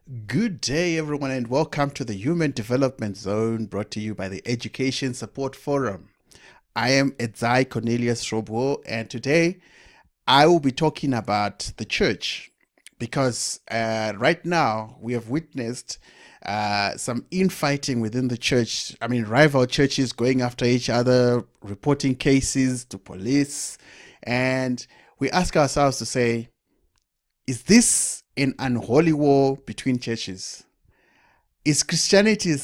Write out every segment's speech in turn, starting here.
Good day, everyone, and welcome to the Human Development Zone brought to you by the Education Support Forum. I am Edzai Cornelius Robo, and today I will be talking about the church because right now we have witnessed some infighting within the church. I mean, rival churches going after each other, reporting cases to police, and we ask ourselves to say, is this an unholy war between churches? Is Christianity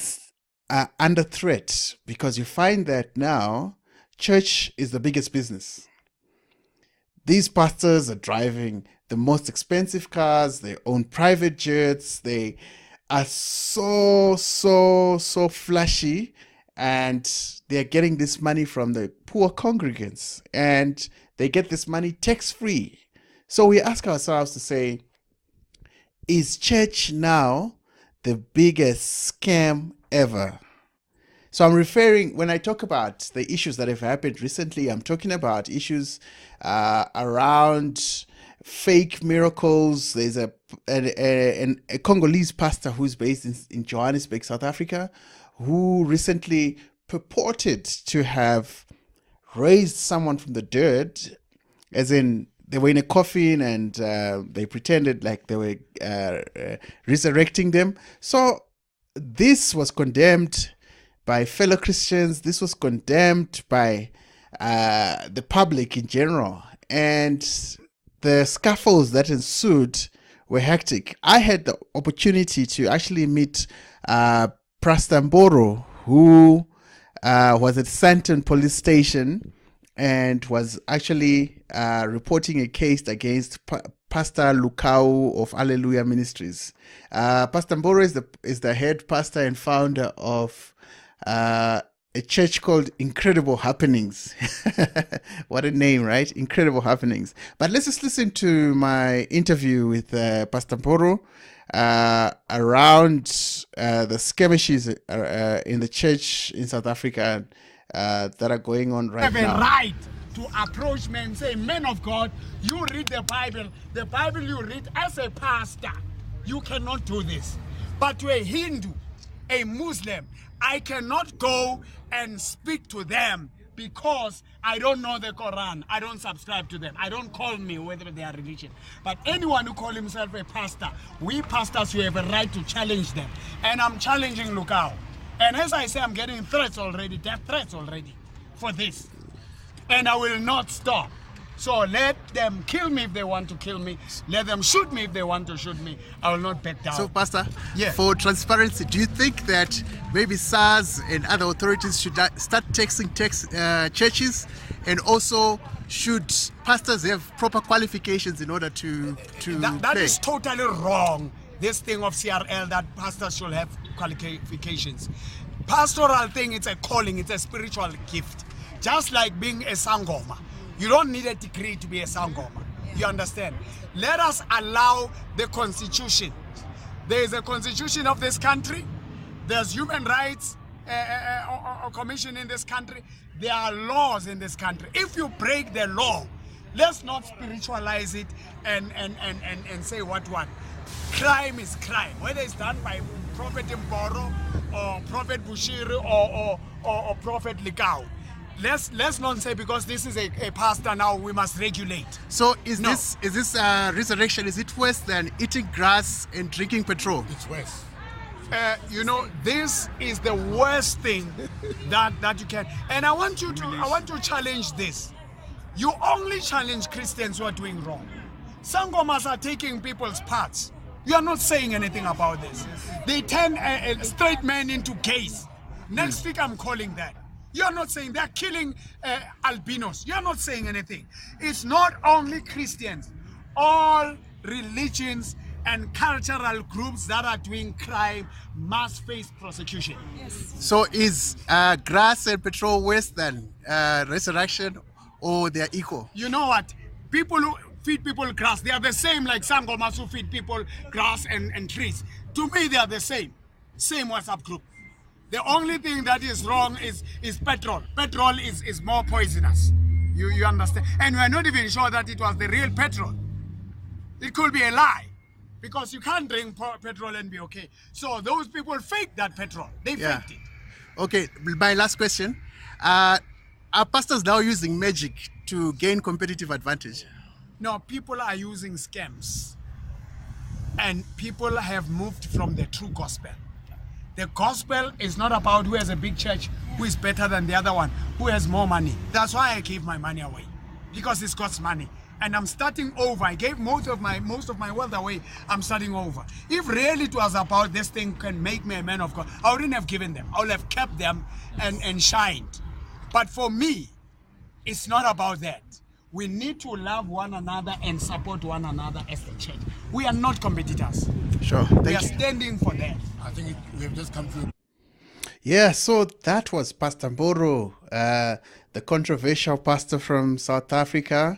under threat? Because you find that now church is the biggest business. These pastors are driving the most expensive cars, they own private jets, they are so flashy, and they're getting this money from the poor congregants, and they get this money tax-free. So we ask ourselves to say, is church now the biggest scam ever? So I'm referring, when I talk about the issues that have happened recently, I'm talking about issues around fake miracles. There's a Congolese pastor who's based in Johannesburg, South Africa, who recently purported to have raised someone from the dirt, as in they were in a coffin and they pretended like they were resurrecting them. So this was condemned by fellow Christians. This was condemned by the public in general. And the scuffles that ensued were hectic. I had the opportunity to actually meet Pastor Mboro, who was at Santon police station and was actually reporting a case against Pastor Lukau of Alleluia Ministries. Pastor Mboro is the head pastor and founder of a church called Incredible Happenings. What a name, right? Incredible Happenings. But let's just listen to my interview with Pastor Mboro around the skirmishes in the church in South Africa that are going on right now. You have a right to approach men and say, men of God, you read the Bible you read as a pastor, you cannot do this. But to a Hindu, a Muslim, I cannot go and speak to them because I don't know the Quran. I don't subscribe to them. I don't call me whether they are religion. But anyone who calls himself a pastor, we pastors, we have a right to challenge them. And I'm challenging Lukau. And as I say, I'm getting threats already, death threats already for this. And I will not stop. So let them kill me if they want to kill me. Let them shoot me if they want to shoot me. I will not back down. So, Pastor, yeah, for transparency, do you think that maybe SARS and other authorities should start taxing churches? And also, should pastors have proper qualifications in order to That is totally wrong. This thing of CRL, that pastors should have qualifications. Pastoral thing, it's a calling, it's a spiritual gift. Just like being a sangoma. You don't need a degree to be a sangoma. You understand? Let us allow the constitution. There is a constitution of this country. There's human rights commission in this country. There are laws in this country. If you break the law, let's not spiritualize it and say what. Crime is crime, whether it's done by Prophet Mboro or Prophet Bushiri or Prophet Lukau. Let's not say because this is a pastor now we must regulate. So is this resurrection, is it worse than eating grass and drinking petrol? It's worse. This is the worst thing that you can. And I want to challenge this. You only challenge Christians who are doing wrong. Sangomas are taking people's parts. You are not saying anything about this. They turn a straight man into gays. Next week I'm calling that. You are not saying they're killing albinos. You are not saying anything. It's not only Christians. All religions and cultural groups that are doing crime must face prosecution. Yes. So is grass and petrol worse than resurrection, or they're equal? You know what? People who feed people grass, they are the same like Sangomas who feed people grass and trees. To me, they are the same. Same WhatsApp group. The only thing that is wrong is petrol. Petrol is more poisonous. You understand? And we are not even sure that it was the real petrol. It could be a lie. because you can't drink petrol and be okay. So those people fake that petrol. They faked it. Okay, my last question. Are pastors now using magic to gain competitive advantage? No, people are using scams. And people have moved from the true gospel. The gospel is not about who has a big church, who is better than the other one, who has more money. That's why I gave my money away, because it's God's money. And I'm starting over. I gave most of my wealth away. I'm starting over. If really it was about this thing can make me a man of God, I wouldn't have given them. I would have kept them and shined. But for me, it's not about that. We need to love one another and support one another as the church. We are not competitors. Sure. We are standing for that. I think we've just come through. Yeah, so that was Pastor Mboro, the controversial pastor from South Africa,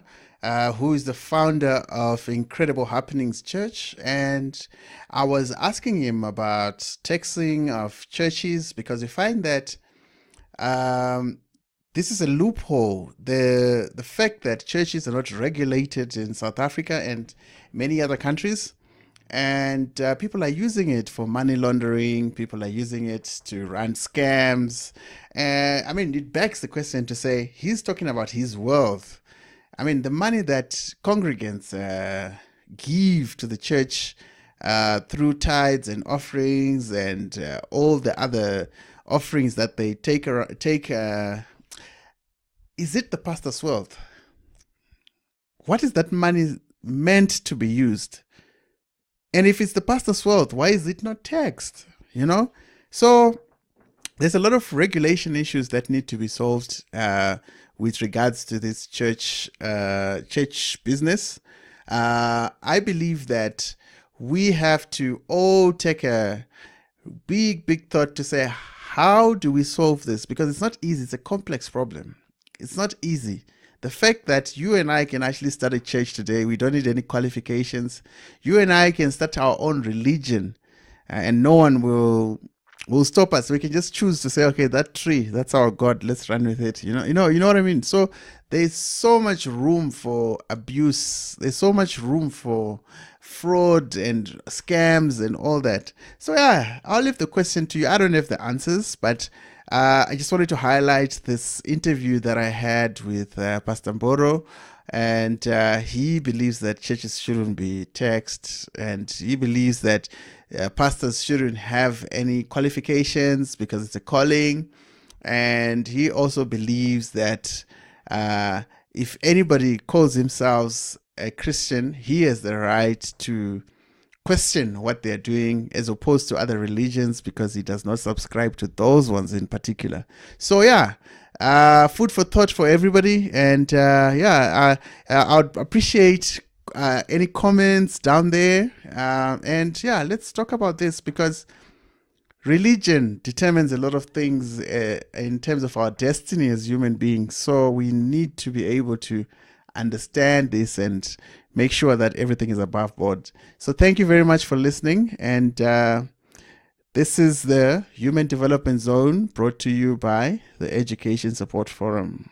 who is the founder of Incredible Happenings Church. And I was asking him about taxing of churches, because we find that this is a loophole. The fact that churches are not regulated in South Africa and many other countries, and people are using it for money laundering. People are using it to run scams. I mean, it begs the question to say, he's talking about his wealth. I mean, the money that congregants give to the church through tithes and offerings and all the other offerings that they take. Is it the pastor's wealth? What is that money meant to be used? And if it's the pastor's wealth, why is it not taxed? So there's a lot of regulation issues that need to be solved with regards to this church business. I believe that we have to all take a big thought to say, how do we solve this? Because it's not easy. It's a complex problem. It's not easy. The fact that you and I can actually start a church today, we don't need any qualifications. You and I can start our own religion, and no one will stop us. We can just choose to say, okay, that tree, that's our God. Let's run with it. You know what I mean? So there's so much room for abuse. There's so much room for fraud and scams and all that. So yeah, I'll leave the question to you. I don't have the answers, but I just wanted to highlight this interview that I had with Pastor Mboro, and he believes that churches shouldn't be taxed, and he believes that pastors shouldn't have any qualifications because it's a calling, and he also believes that if anybody calls themselves a Christian, he has the right to question what they're doing as opposed to other religions, because he does not subscribe to those ones in particular. So yeah, food for thought for everybody. And I would appreciate any comments down there. And yeah, let's talk about this, because religion determines a lot of things in terms of our destiny as human beings. So we need to be able to understand this and make sure that everything is above board. So thank you very much for listening. And this is the Human Development Zone, brought to you by the Education Support Forum.